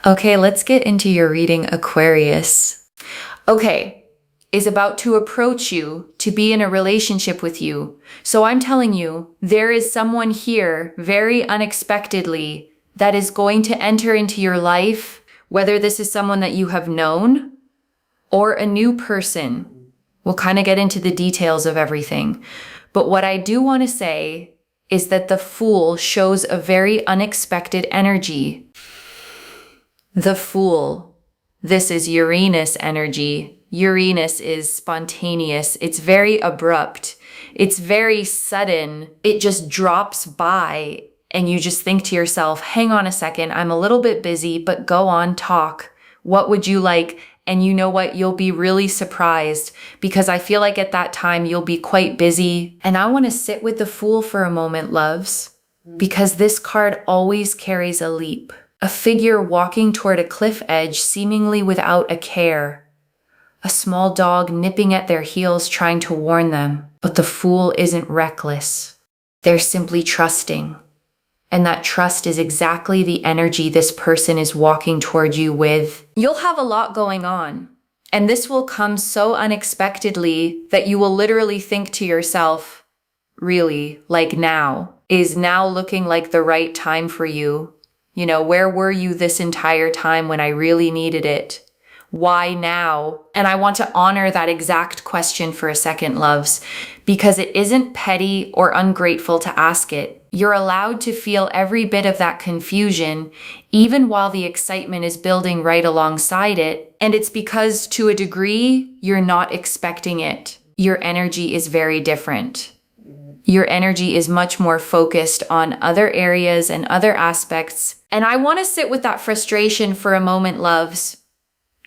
Okay, let's get into your reading, Aquarius. Okay, is about to approach you to be in a relationship with you. So I'm telling you, there is someone here very unexpectedly that is going to enter into your life, whether this is someone that you have known or a new person. We'll kind of get into the details of everything. But what I do want to say is that the Fool shows a very unexpected energy. The Fool. This is Uranus energy. Uranus is spontaneous. It's very abrupt. It's very sudden. It just drops by and you just think to yourself, hang on a second, I'm a little bit busy, but go on, talk. What would you like? And you know what? You'll be really surprised because I feel like at that time you'll be quite busy. And I want to sit with the Fool for a moment, loves, because this card always carries a leap. A figure walking toward a cliff edge seemingly without a care. A small dog nipping at their heels trying to warn them. But the Fool isn't reckless. They're simply trusting. And that trust is exactly the energy this person is walking toward you with. You'll have a lot going on. And this will come so unexpectedly that you will literally think to yourself, really, like now? Is now looking like the right time for you? You know, where were you this entire time when I really needed it? Why now? And I want to honor that exact question for a second, loves, because it isn't petty or ungrateful to ask it. You're allowed to feel every bit of that confusion, even while the excitement is building right alongside it. And it's because, to a degree, you're not expecting it. Your energy is very different. Your energy is much more focused on other areas and other aspects. And I want to sit with that frustration for a moment, loves,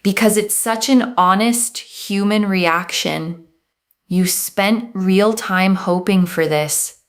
because it's such an honest human reaction. You spent real time hoping for this,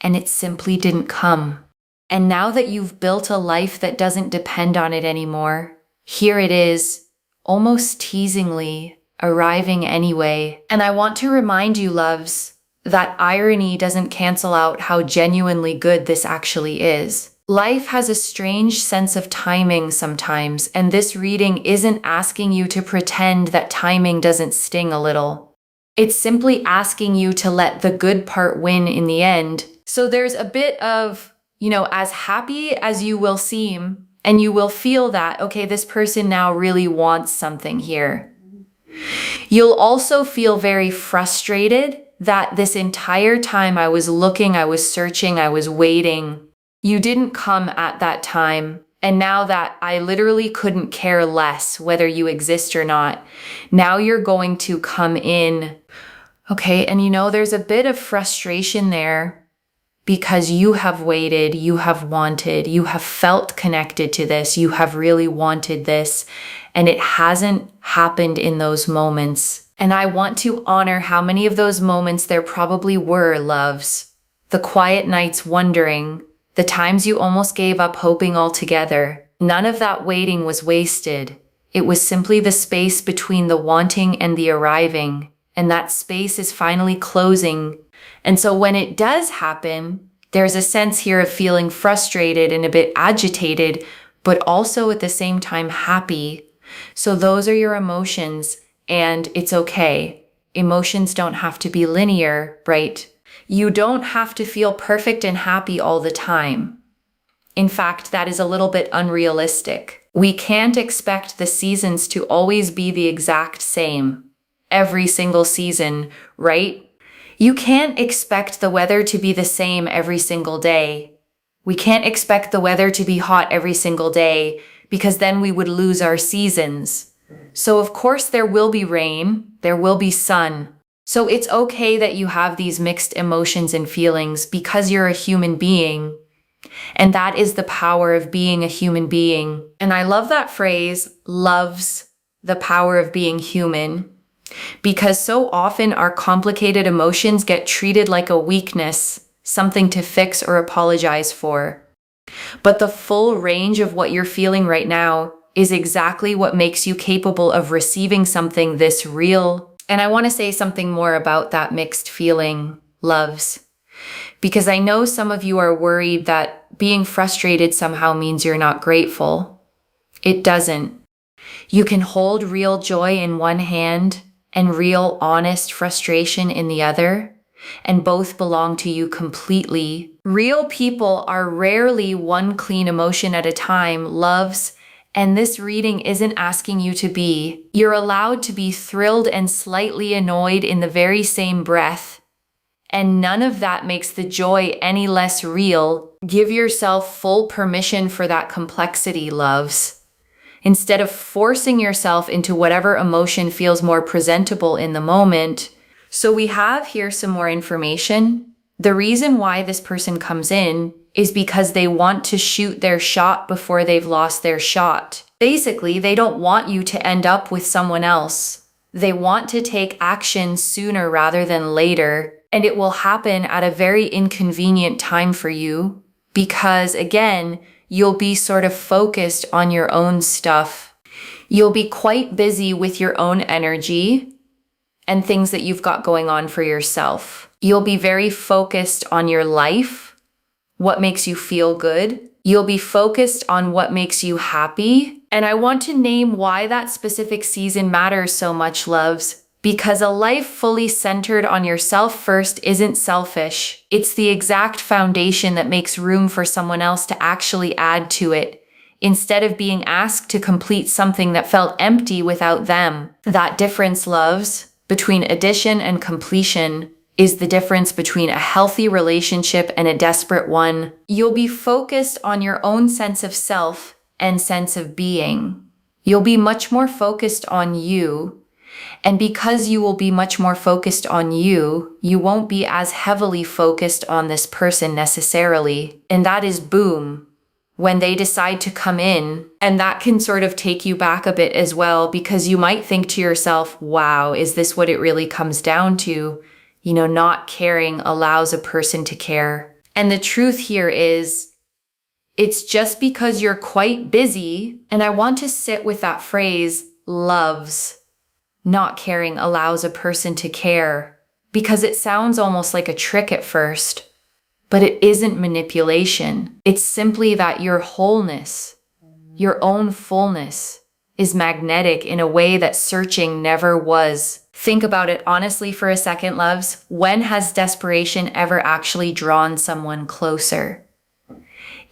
and it simply didn't come. And now that you've built a life that doesn't depend on it anymore, here it is, almost teasingly, arriving anyway. And I want to remind you, loves, that irony doesn't cancel out how genuinely good this actually is. Life has a strange sense of timing sometimes, and this reading isn't asking you to pretend that timing doesn't sting a little. It's simply asking you to let the good part win in the end. So there's a bit of, as happy as you will seem, and you will feel that, okay, this person now really wants something here. You'll also feel very frustrated that this entire time I was looking, I was searching, I was waiting. You didn't come at that time. And now that I literally couldn't care less whether you exist or not, now you're going to come in. Okay, and there's a bit of frustration there because you have waited, you have wanted, you have felt connected to this, you have really wanted this, and it hasn't happened in those moments. And I want to honor how many of those moments there probably were, loves. The quiet nights wondering, the times you almost gave up hoping altogether. None of that waiting was wasted. It was simply the space between the wanting and the arriving. And that space is finally closing. And so when it does happen, there's a sense here of feeling frustrated and a bit agitated, but also at the same time happy. So those are your emotions. And it's okay. Emotions don't have to be linear, right? You don't have to feel perfect and happy all the time. In fact, that is a little bit unrealistic. We can't expect the seasons to always be the exact same. Every single season, right? You can't expect the weather to be the same every single day. We can't expect the weather to be hot every single day because then we would lose our seasons. So of course there will be rain, there will be sun. So it's okay that you have these mixed emotions and feelings because you're a human being. And that is the power of being a human being. And I love that phrase, loves the power of being human, because so often our complicated emotions get treated like a weakness, something to fix or apologize for. But the full range of what you're feeling right now is exactly what makes you capable of receiving something this real. And I want to say something more about that mixed feeling, loves, because I know some of you are worried that being frustrated somehow means you're not grateful. It doesn't. You can hold real joy in one hand and real honest frustration in the other, and both belong to you completely. Real people are rarely one clean emotion at a time, loves, and this reading isn't asking you to be. You're allowed to be thrilled and slightly annoyed in the very same breath, and none of that makes the joy any less real. Give yourself full permission for that complexity, loves. Instead of forcing yourself into whatever emotion feels more presentable in the moment. So we have here some more information. The reason why this person comes in is because they want to shoot their shot before they've lost their shot. Basically, they don't want you to end up with someone else. They want to take action sooner rather than later, and it will happen at a very inconvenient time for you because, again, you'll be sort of focused on your own stuff. You'll be quite busy with your own energy and things that you've got going on for yourself. You'll be very focused on your life, what makes you feel good. You'll be focused on what makes you happy. And I want to name why that specific season matters so much, loves. Because a life fully centered on yourself first isn't selfish. It's the exact foundation that makes room for someone else to actually add to it, instead of being asked to complete something that felt empty without them. That difference, loves, between addition and completion is the difference between a healthy relationship and a desperate one. You'll be focused on your own sense of self and sense of being. You'll be much more focused on you. And because you will be much more focused on you, you won't be as heavily focused on this person necessarily. And that is boom, when they decide to come in. And that can sort of take you back a bit as well, because you might think to yourself, wow, is this what it really comes down to? You know, not caring allows a person to care. And the truth here is, it's just because you're quite busy, and I want to sit with that phrase, loves. Not caring allows a person to care, because it sounds almost like a trick at first, but it isn't manipulation. It's simply that your wholeness, your own fullness, is magnetic in a way that searching never was. Think about it honestly for a second, loves. When has desperation ever actually drawn someone closer?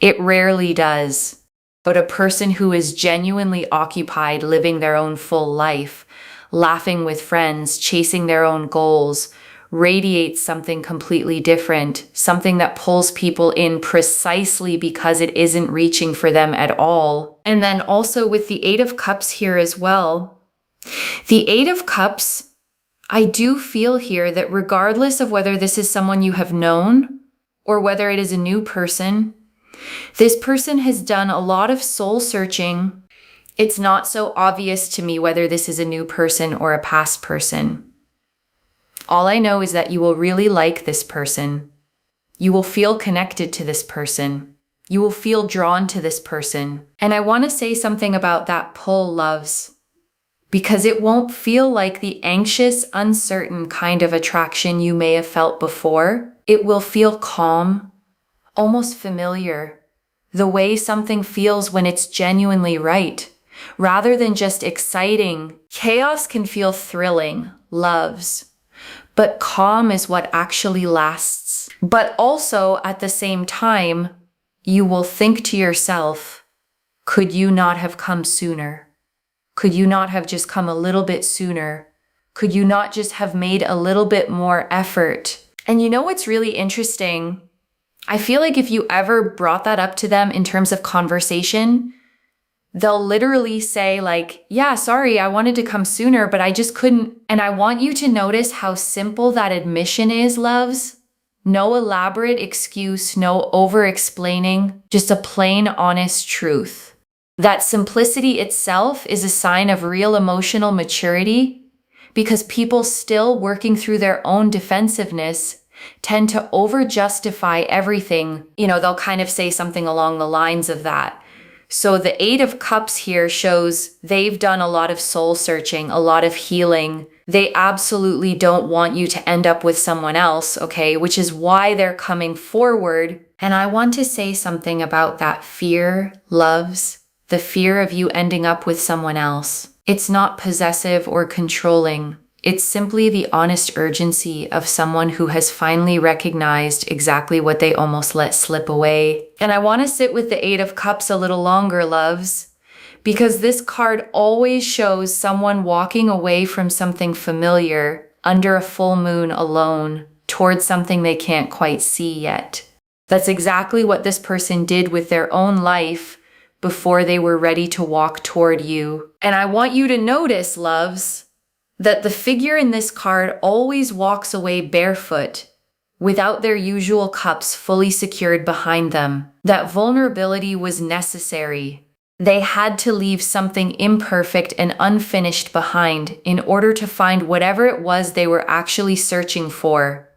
It rarely does. But a person who is genuinely occupied living their own full life, laughing with friends, chasing their own goals, radiates something completely different, something that pulls people in precisely because it isn't reaching for them at all. And then also with the Eight of Cups here as well, the Eight of Cups, I do feel here that regardless of whether this is someone you have known or whether it is a new person, this person has done a lot of soul searching. It's not so obvious to me whether this is a new person or a past person. All I know is that you will really like this person. You will feel connected to this person. You will feel drawn to this person. And I want to say something about that pull, loves, because it won't feel like the anxious, uncertain kind of attraction you may have felt before. It will feel calm, almost familiar, the way something feels when it's genuinely right, rather than just exciting. Chaos can feel thrilling, loves, but calm is what actually lasts. But also, at the same time, you will think to yourself, could you not have come sooner? Could you not have just come a little bit sooner? Could you not just have made a little bit more effort? And you know what's really interesting? I feel like if you ever brought that up to them in terms of conversation, they'll literally say like, yeah, sorry, I wanted to come sooner, but I just couldn't. And I want you to notice how simple that admission is, loves. No elaborate excuse, no over-explaining, just a plain, honest truth. That simplicity itself is a sign of real emotional maturity, because people still working through their own defensiveness tend to over-justify everything. You know, they'll kind of say something along the lines of that. So the Eight of Cups here shows they've done a lot of soul searching, a lot of healing. They absolutely don't want you to end up with someone else, okay? Which is why they're coming forward. And I want to say something about that fear, loves, the fear of you ending up with someone else. It's not possessive or controlling. It's simply the honest urgency of someone who has finally recognized exactly what they almost let slip away. And I want to sit with the Eight of Cups a little longer, loves, because this card always shows someone walking away from something familiar under a full moon alone towards something they can't quite see yet. That's exactly what this person did with their own life before they were ready to walk toward you. And I want you to notice, loves, that the figure in this card always walks away barefoot, without their usual cups fully secured behind them. That vulnerability was necessary. They had to leave something imperfect and unfinished behind in order to find whatever it was they were actually searching for.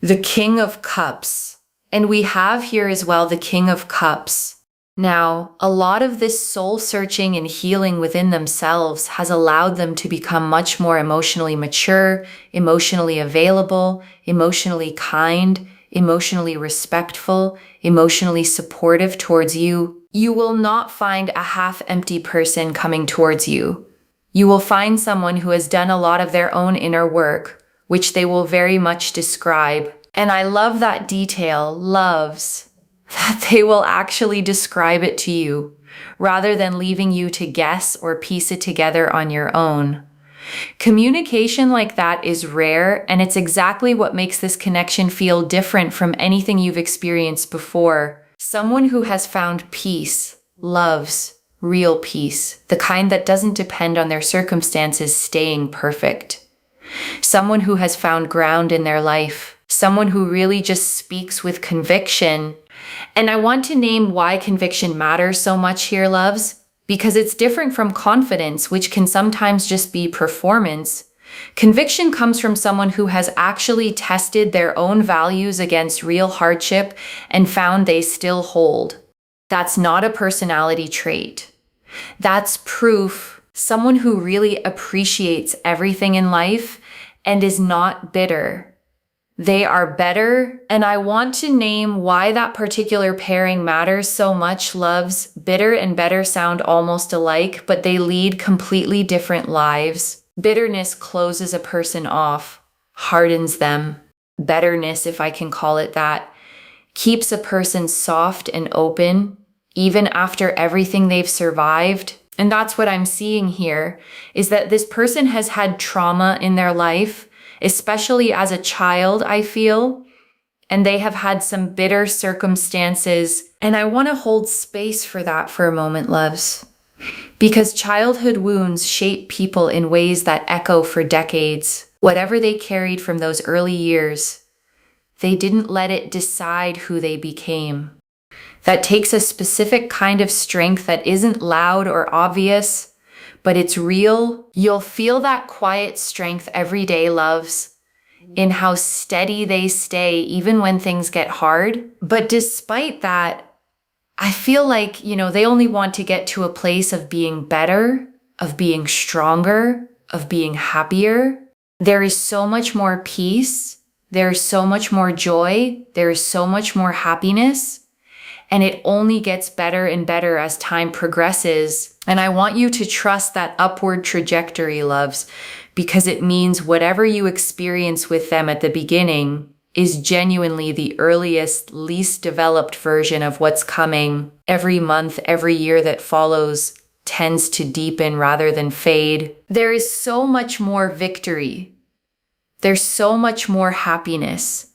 The King of Cups. And we have here as well the King of Cups. Now, a lot of this soul searching and healing within themselves has allowed them to become much more emotionally mature, emotionally available, emotionally kind, emotionally respectful, emotionally supportive towards you. You will not find a half-empty person coming towards you. You will find someone who has done a lot of their own inner work, which they will very much describe. And I love that detail, loves, that they will actually describe it to you, rather than leaving you to guess or piece it together on your own. Communication like that is rare, and it's exactly what makes this connection feel different from anything you've experienced before. Someone who has found peace, loves, real peace, the kind that doesn't depend on their circumstances staying perfect. Someone who has found ground in their life. Someone who really just speaks with conviction. And I want to name why conviction matters so much here, loves, because it's different from confidence, which can sometimes just be performance. Conviction comes from someone who has actually tested their own values against real hardship and found they still hold. That's not a personality trait. That's proof. Someone who really appreciates everything in life and is not bitter. They are better, and I want to name why that particular pairing matters so much, loves. Bitter and better sound almost alike, but they lead completely different lives. Bitterness closes a person off, hardens them. Betterness, if I can call it that, keeps a person soft and open, even after everything they've survived. And that's what I'm seeing here, is that this person has had trauma in their life, especially as a child, I feel, and they have had some bitter circumstances. And I want to hold space for that for a moment, loves, because childhood wounds shape people in ways that echo for decades. Whatever they carried from those early years, they didn't let it decide who they became. That takes a specific kind of strength that isn't loud or obvious, but it's real. You'll feel that quiet strength every day, loves, in how steady they stay even when things get hard. But despite that, I feel like, they only want to get to a place of being better, of being stronger, of being happier. There is so much more peace. There is so much more joy. There is so much more happiness. And it only gets better and better as time progresses. And I want you to trust that upward trajectory, loves, because it means whatever you experience with them at the beginning is genuinely the earliest, least developed version of what's coming. Every month, every year that follows tends to deepen rather than fade. There is so much more victory. There's so much more happiness.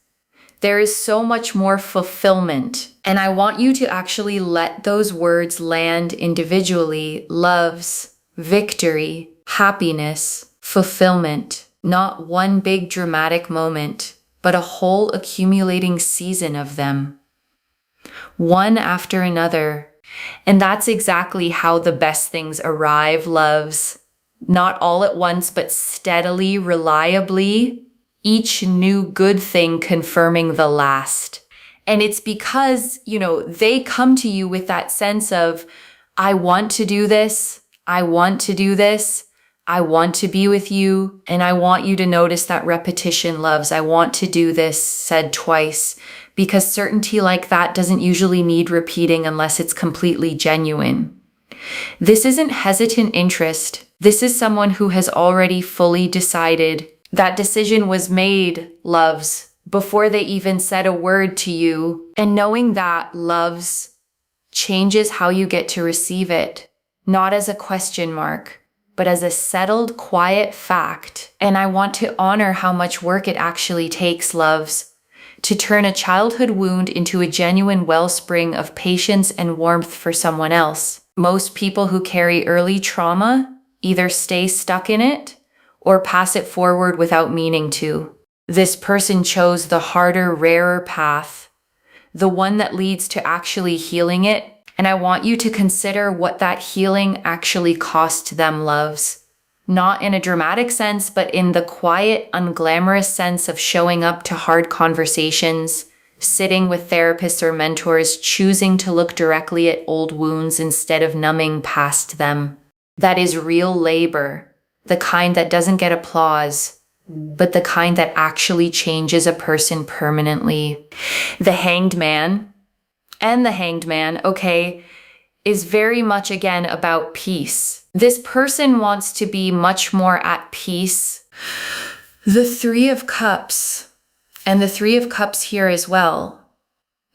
There is so much more fulfillment. And I want you to actually let those words land individually. Loves, victory, happiness, fulfillment. Not one big dramatic moment, but a whole accumulating season of them. One after another. And that's exactly how the best things arrive, loves. Not all at once, but steadily, reliably. Each new good thing confirming the last. And it's because, they come to you with that sense of, I want to do this. I want to do this. I want to be with you. And I want you to notice that repetition, loves. I want to do this said twice, because certainty like that doesn't usually need repeating unless it's completely genuine. This isn't hesitant interest. This is someone who has already fully decided. That decision was made, loves, before they even said a word to you. And knowing that, loves, changes how you get to receive it. Not as a question mark, but as a settled, quiet fact. And I want to honor how much work it actually takes, loves, to turn a childhood wound into a genuine wellspring of patience and warmth for someone else. Most people who carry early trauma either stay stuck in it or pass it forward without meaning to. This person chose the harder, rarer path, the one that leads to actually healing it. And I want you to consider what that healing actually cost them, loves. Not in a dramatic sense, but in the quiet, unglamorous sense of showing up to hard conversations, sitting with therapists or mentors, choosing to look directly at old wounds instead of numbing past them. That is real labor, the kind that doesn't get applause, but the kind that actually changes a person permanently. The Hanged Man and the Hanged Man, okay, is very much again about peace. This person wants to be much more at peace. The Three of Cups and the Three of Cups here as well.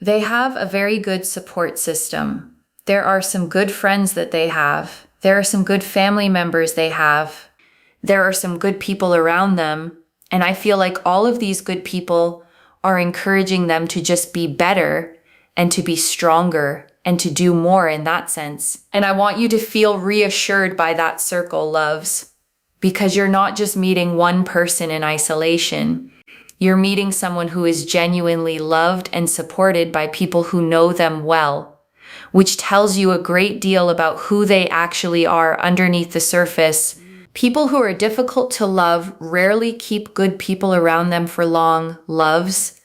They have a very good support system. There are some good friends that they have. There are some good family members they have. There are some good people around them. And I feel like all of these good people are encouraging them to just be better and to be stronger and to do more in that sense. And I want you to feel reassured by that circle, loves, because you're not just meeting one person in isolation. You're meeting someone who is genuinely loved and supported by people who know them well, which tells you a great deal about who they actually are underneath the surface. People who are difficult to love rarely keep good people around them for long, loves.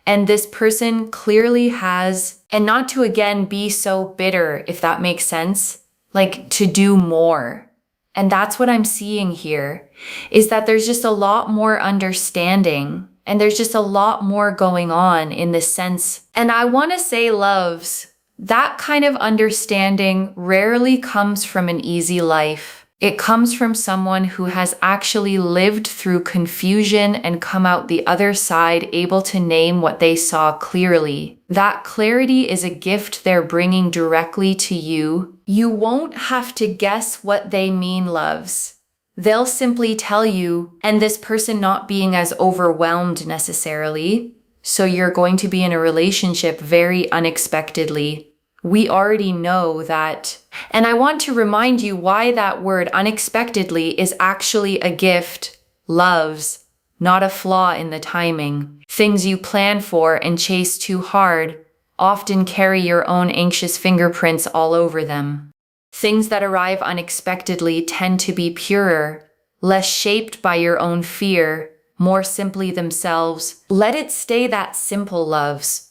And this person clearly has, and not to again be so bitter, if that makes sense, like to do more. And that's what I'm seeing here, is that there's just a lot more understanding and there's just a lot more going on in this sense. And I want to say, loves, that kind of understanding rarely comes from an easy life. It comes from someone who has actually lived through confusion and come out the other side able to name what they saw clearly. That clarity is a gift they're bringing directly to you. You won't have to guess what they mean, loves. They'll simply tell you, and this person not being as overwhelmed necessarily. So you're going to be in a relationship very unexpectedly. We already know that. And I want to remind you why that word unexpectedly is actually a gift, loves, not a flaw in the timing. Things you plan for and chase too hard often carry your own anxious fingerprints all over them. Things that arrive unexpectedly tend to be purer, less shaped by your own fear, more simply themselves. Let it stay that simple, loves.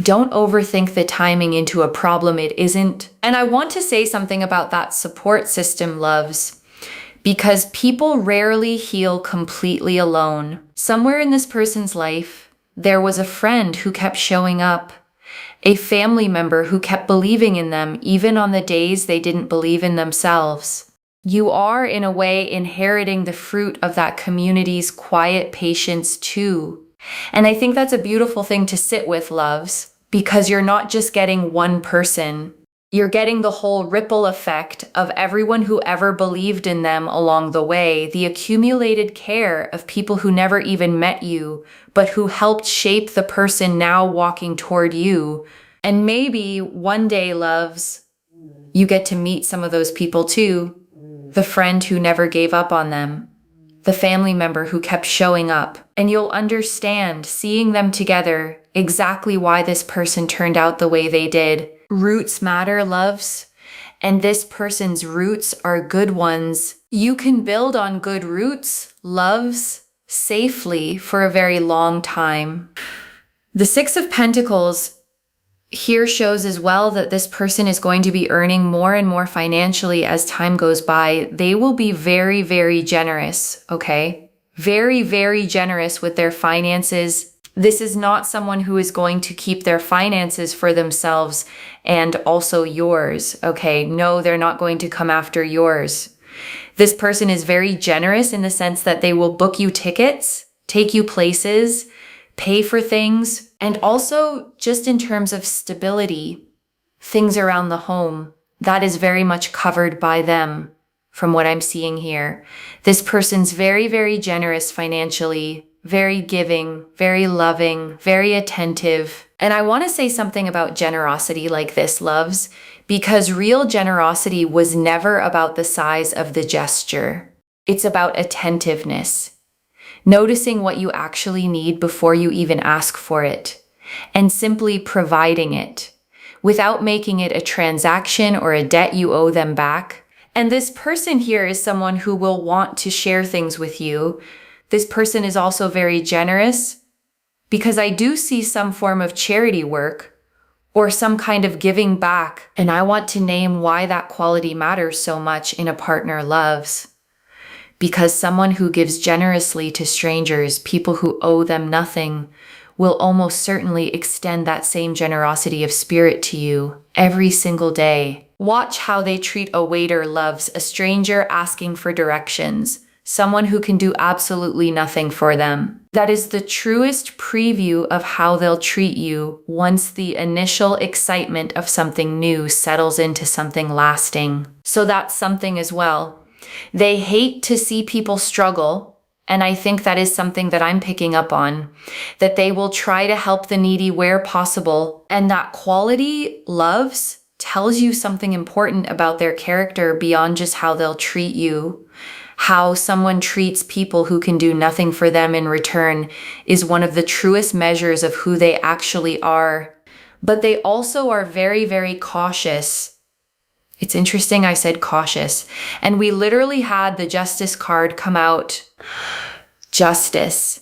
Don't overthink the timing into a problem it isn't. And I want to say something about that support system, loves, because people rarely heal completely alone. Somewhere in this person's life, there was a friend who kept showing up, a family member who kept believing in them even on the days they didn't believe in themselves. You are, in a way, inheriting the fruit of that community's quiet patience too. And I think that's a beautiful thing to sit with, loves, because you're not just getting one person. You're getting the whole ripple effect of everyone who ever believed in them along the way, the accumulated care of people who never even met you, but who helped shape the person now walking toward you. And maybe one day, loves, you get to meet some of those people too. The friend who never gave up on them. The family member who kept showing up, and you'll understand, seeing them together, exactly why this person turned out the way they did. Roots matter, loves, and this person's roots are good ones. You can build on good roots, loves, safely for a very long time. The Six of Pentacles here shows as well that this person is going to be earning more and more financially as time goes by. They will be very, very generous, okay? Very, very generous with their finances. This is not someone who is going to keep their finances for themselves and also yours, okay? No, they're not going to come after yours. This person is very generous in the sense that they will book you tickets, take you places, pay for things, and also just in terms of stability, things around the home, that is very much covered by them from what I'm seeing here. This person's very, very generous financially, very giving, very loving, very attentive. And I want to say something about generosity like this, loves, because real generosity was never about the size of the gesture. It's about attentiveness, noticing what you actually need before you even ask for it, and simply providing it without making it a transaction or a debt you owe them back. And this person here is someone who will want to share things with you. This person is also very generous because I do see some form of charity work or some kind of giving back. And I want to name why that quality matters so much in a partner, loves. Because someone who gives generously to strangers, people who owe them nothing, will almost certainly extend that same generosity of spirit to you every single day. Watch how they treat a waiter, loves, a stranger asking for directions, someone who can do absolutely nothing for them. That is the truest preview of how they'll treat you once the initial excitement of something new settles into something lasting. So that's something as well. They hate to see people struggle, and I think that is something that I'm picking up on, that they will try to help the needy where possible, and that quality, loves, tells you something important about their character beyond just how they'll treat you. How someone treats people who can do nothing for them in return is one of the truest measures of who they actually are. But they also are very, very cautious. It's interesting I said cautious. And we literally had the Justice card come out. Justice.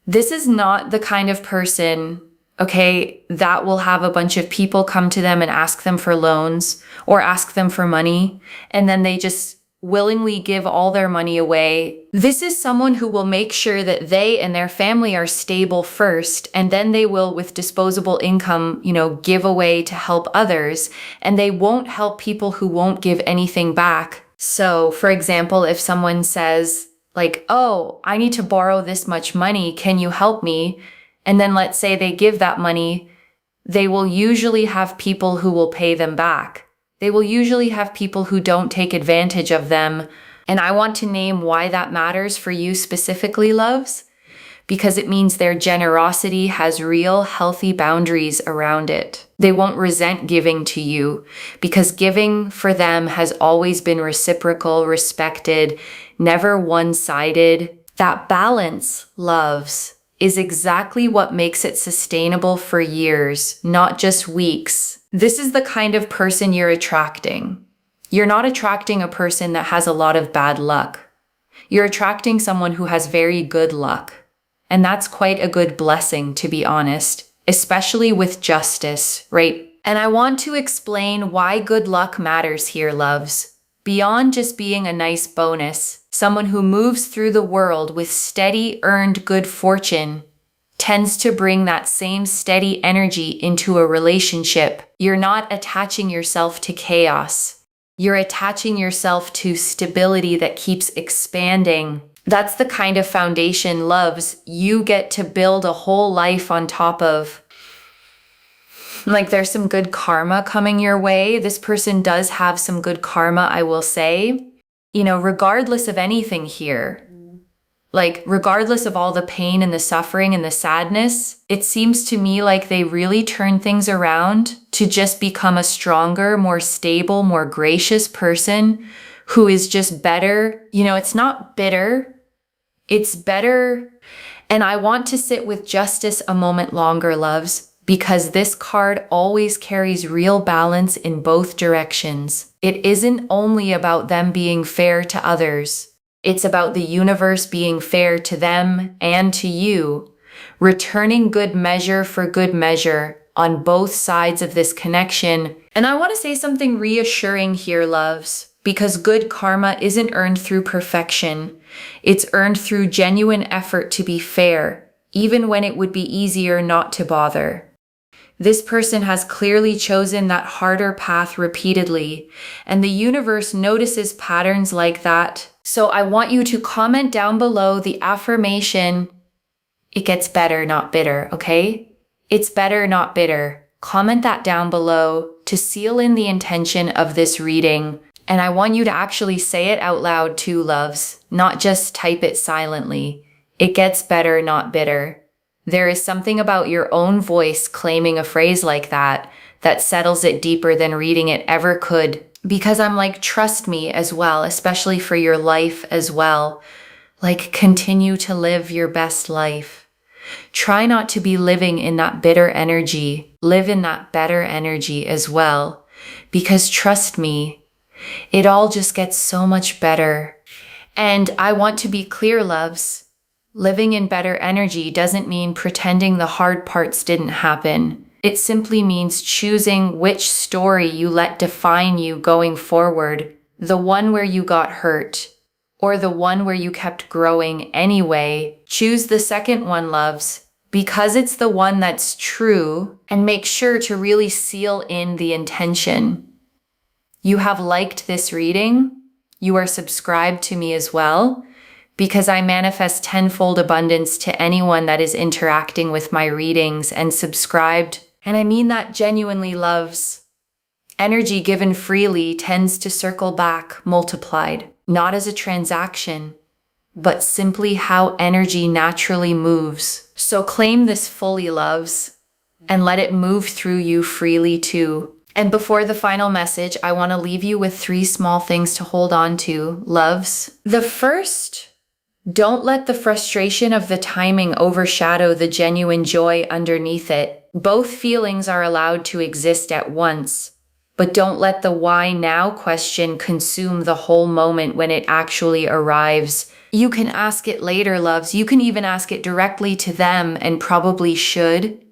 This is not the kind of person, okay, that will have a bunch of people come to them and ask them for loans or ask them for money, and then they just willingly give all their money away. This is someone who will make sure that they and their family are stable first, and then they will, with disposable income, give away to help others, and they won't help people who won't give anything back. So, for example, if someone says, like, oh, I need to borrow this much money, can you help me? And then let's say they give that money, they will usually have people who will pay them back. They will usually have people who don't take advantage of them. And I want to name why that matters for you specifically, loves, because it means their generosity has real, healthy boundaries around it. They won't resent giving to you because giving for them has always been reciprocal, respected, never one-sided. That balance, loves, is exactly what makes it sustainable for years, not just weeks. This is the kind of person you're attracting. You're not attracting a person that has a lot of bad luck. You're attracting someone who has very good luck. And that's quite a good blessing, to be honest, especially with justice, right? And I want to explain why good luck matters here, loves. Beyond just being a nice bonus, someone who moves through the world with steady, earned good fortune tends to bring that same steady energy into a relationship. You're not attaching yourself to chaos. You're attaching yourself to stability that keeps expanding. That's the kind of foundation, loves, you get to build a whole life on top of. Like, there's some good karma coming your way. This person does have some good karma, I will say. Regardless of anything here, like, regardless of all the pain and the suffering and the sadness, it seems to me like they really turn things around to just become a stronger, more stable, more gracious person who is just better. It's not bitter. It's better. And I want to sit with justice a moment longer, loves, because this card always carries real balance in both directions. It isn't only about them being fair to others. It's about the universe being fair to them and to you, returning good measure for good measure on both sides of this connection. And I want to say something reassuring here, loves, because good karma isn't earned through perfection. It's earned through genuine effort to be fair, even when it would be easier not to bother. This person has clearly chosen that harder path repeatedly, and the universe notices patterns like that. So I want you to comment down below the affirmation, "It gets better, not bitter," okay? It's better, not bitter. Comment that down below to seal in the intention of this reading. And I want you to actually say it out loud too, loves, not just type it silently. It gets better, not bitter. There is something about your own voice claiming a phrase like that that settles it deeper than reading it ever could. Because I'm like, trust me as well, especially for your life as well. Like, continue to live your best life. Try not to be living in that bitter energy. Live in that better energy as well. Because trust me, it all just gets so much better. And I want to be clear, loves. Living in better energy doesn't mean pretending the hard parts didn't happen. It simply means choosing which story you let define you going forward. The one where you got hurt, or the one where you kept growing anyway. Choose the second one, loves, because it's the one that's true, and make sure to really seal in the intention. You have liked this reading. You are subscribed to me as well, because I manifest tenfold abundance to anyone that is interacting with my readings and subscribed. And I mean that genuinely, loves. Energy given freely tends to circle back multiplied, not as a transaction, but simply how energy naturally moves. So claim this fully, loves, and let it move through you freely too. And before the final message, I want to leave you with 3 small things to hold on to, loves. The first, don't let the frustration of the timing overshadow the genuine joy underneath it. Both feelings are allowed to exist at once, but don't let the why now question consume the whole moment when it actually arrives. You can ask it later, loves. You can even ask it directly to them, and probably should.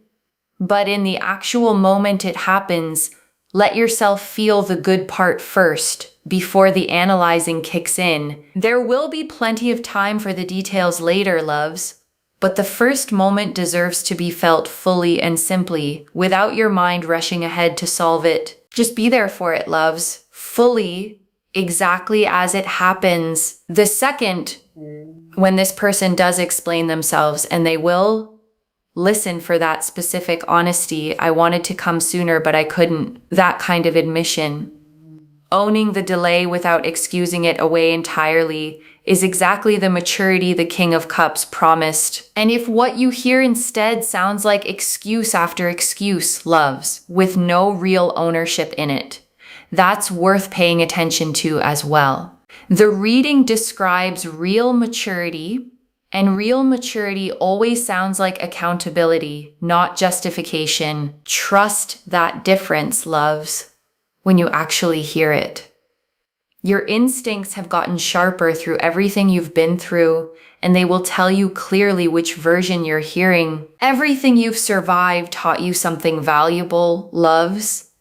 But in the actual moment it happens, let yourself feel the good part first, before the analyzing kicks in. There will be plenty of time for the details later, loves, but the first moment deserves to be felt fully and simply, without your mind rushing ahead to solve it. Just be there for it, loves, fully, exactly as it happens. The second, when this person does explain themselves, and they will, listen for that specific honesty. I wanted to come sooner, but I couldn't. That kind of admission. Owning the delay without excusing it away entirely is exactly the maturity the King of Cups promised. And if what you hear instead sounds like excuse after excuse, loves, with no real ownership in it, that's worth paying attention to as well. The reading describes real maturity, and real maturity always sounds like accountability, not justification. Trust that difference, loves, when you actually hear it. Your instincts have gotten sharper through everything you've been through, and they will tell you clearly which version you're hearing. Everything you've survived taught you something valuable, loves,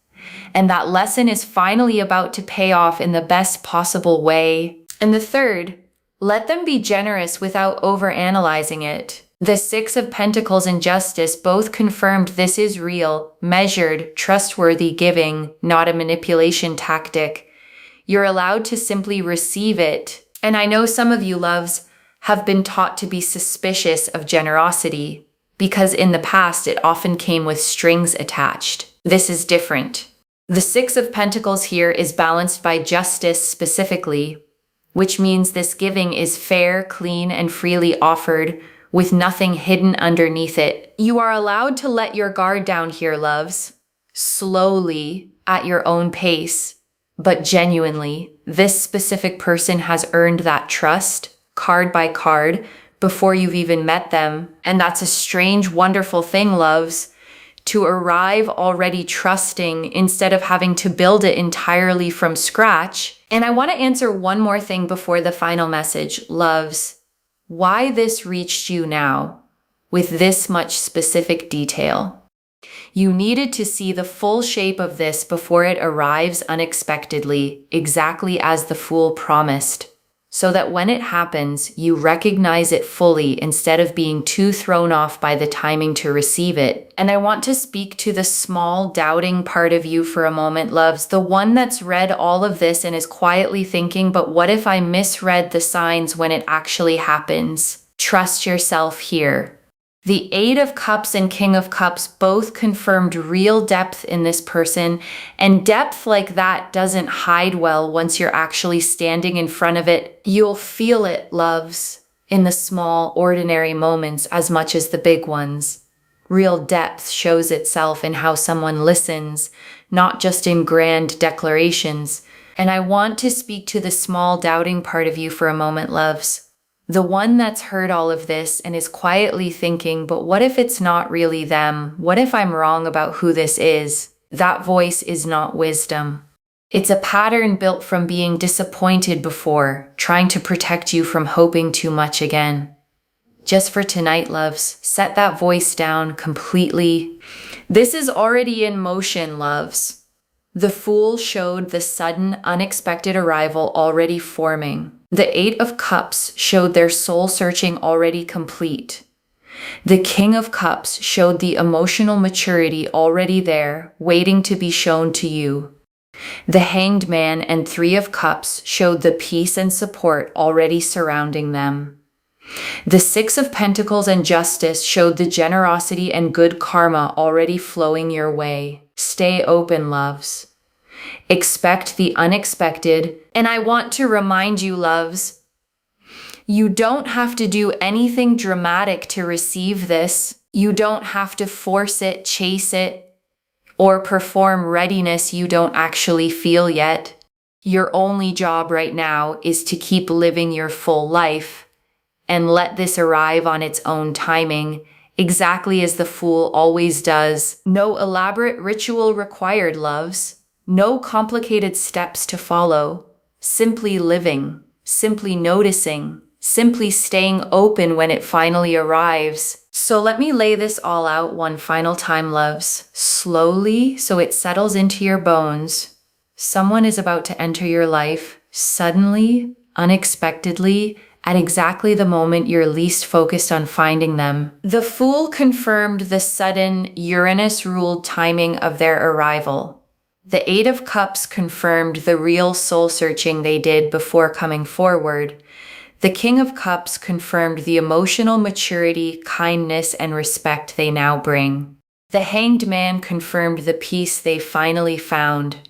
and that lesson is finally about to pay off in the best possible way. And the third, let them be generous without overanalyzing it. The 6 of Pentacles and Justice both confirmed this is real, measured, trustworthy giving, not a manipulation tactic. You're allowed to simply receive it. And I know some of you, loves, have been taught to be suspicious of generosity, because in the past it often came with strings attached. This is different. The 6 of Pentacles here is balanced by justice specifically, which means this giving is fair, clean, and freely offered, with nothing hidden underneath it. You are allowed to let your guard down here, loves, slowly, at your own pace, but genuinely. This specific person has earned that trust, card by card, before you've even met them. And that's a strange, wonderful thing, loves, to arrive already trusting instead of having to build it entirely from scratch. And I want to answer one more thing before the final message, loves. Why this reached you now with this much specific detail. You needed to see the full shape of this before it arrives unexpectedly, exactly as the Fool promised. so that when it happens, you recognize it fully instead of being too thrown off by the timing to receive it. And I want to speak to the small, doubting part of you for a moment, loves, the one that's read all of this and is quietly thinking, but what if I misread the signs when it actually happens? Trust yourself here. The Eight of Cups and King of Cups both confirmed real depth in this person, and depth like that doesn't hide well once you're actually standing in front of it. You'll feel it, loves, in the small, ordinary moments as much as the big ones. Real depth shows itself in how someone listens, not just in grand declarations. And I want to speak to the small, doubting part of you for a moment, loves. The one that's heard all of this and is quietly thinking, but what if it's not really them? What if I'm wrong about who this is? That voice is not wisdom. It's a pattern built from being disappointed before, trying to protect you from hoping too much again. Just for tonight, loves, set that voice down completely. This is already in motion, loves. The Fool showed the sudden, unexpected arrival already forming. The Eight of Cups showed their soul searching already complete. The King of Cups showed the emotional maturity already there, waiting to be shown to you. The Hanged Man and Three of Cups showed the peace and support already surrounding them. The Six of Pentacles and Justice showed the generosity and good karma already flowing your way. Stay open, loves. Expect the unexpected. And I want to remind you, loves, you don't have to do anything dramatic to receive this. You don't have to force it, chase it, or perform readiness you don't actually feel yet. Your only job right now is to keep living your full life and let this arrive on its own timing, exactly as the Fool always does. No elaborate ritual required, loves. No complicated steps to follow. Simply living, simply noticing, simply staying open when it finally arrives. So let me lay this all out one final time, loves. Slowly, so it settles into your bones. Someone is about to enter your life, suddenly, unexpectedly, at exactly the moment you're least focused on finding them. The Fool confirmed the sudden, Uranus-ruled timing of their arrival. The Eight of Cups confirmed the real soul-searching they did before coming forward. The King of Cups confirmed the emotional maturity, kindness, and respect they now bring. The Hanged Man confirmed the peace they finally found.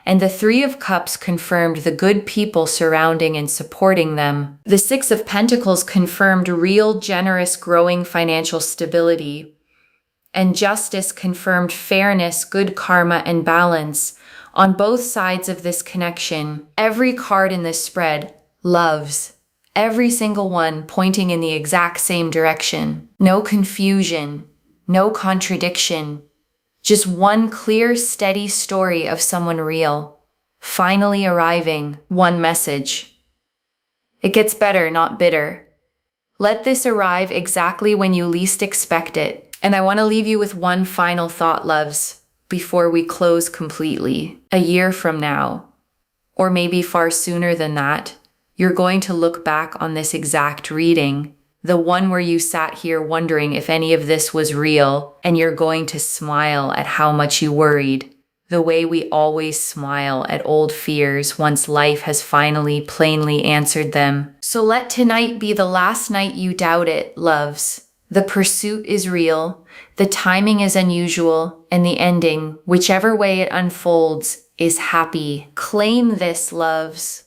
And the Three of Cups confirmed the good people surrounding and supporting them. The Six of Pentacles confirmed real, generous, growing financial stability. And Justice confirmed fairness, good karma, and balance on both sides of this connection. Every card in this spread, loves. Every single one pointing in the exact same direction. No confusion, no contradiction. Just one clear, steady story of someone real, finally arriving, one message. It gets better, not bitter. Let this arrive exactly when you least expect it. And I want to leave you with one final thought, loves, before we close completely. A year from now, or maybe far sooner than that, you're going to look back on this exact reading, the one where you sat here wondering if any of this was real, and you're going to smile at how much you worried, the way we always smile at old fears once life has finally plainly answered them. So let tonight be the last night you doubt it, loves. The pursuit is real, the timing is unusual, and the ending, whichever way it unfolds, is happy. Claim this, loves.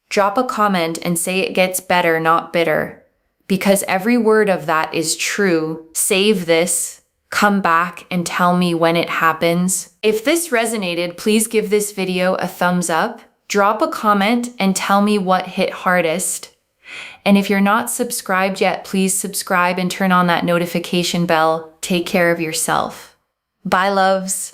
Drop a comment and say it gets better, not bitter. Because every word of that is true. Save this. Come back and tell me when it happens. If this resonated, please give this video a thumbs up. Drop a comment and tell me what hit hardest. And if you're not subscribed yet, please subscribe and turn on that notification bell. Take care of yourself. Bye, loves.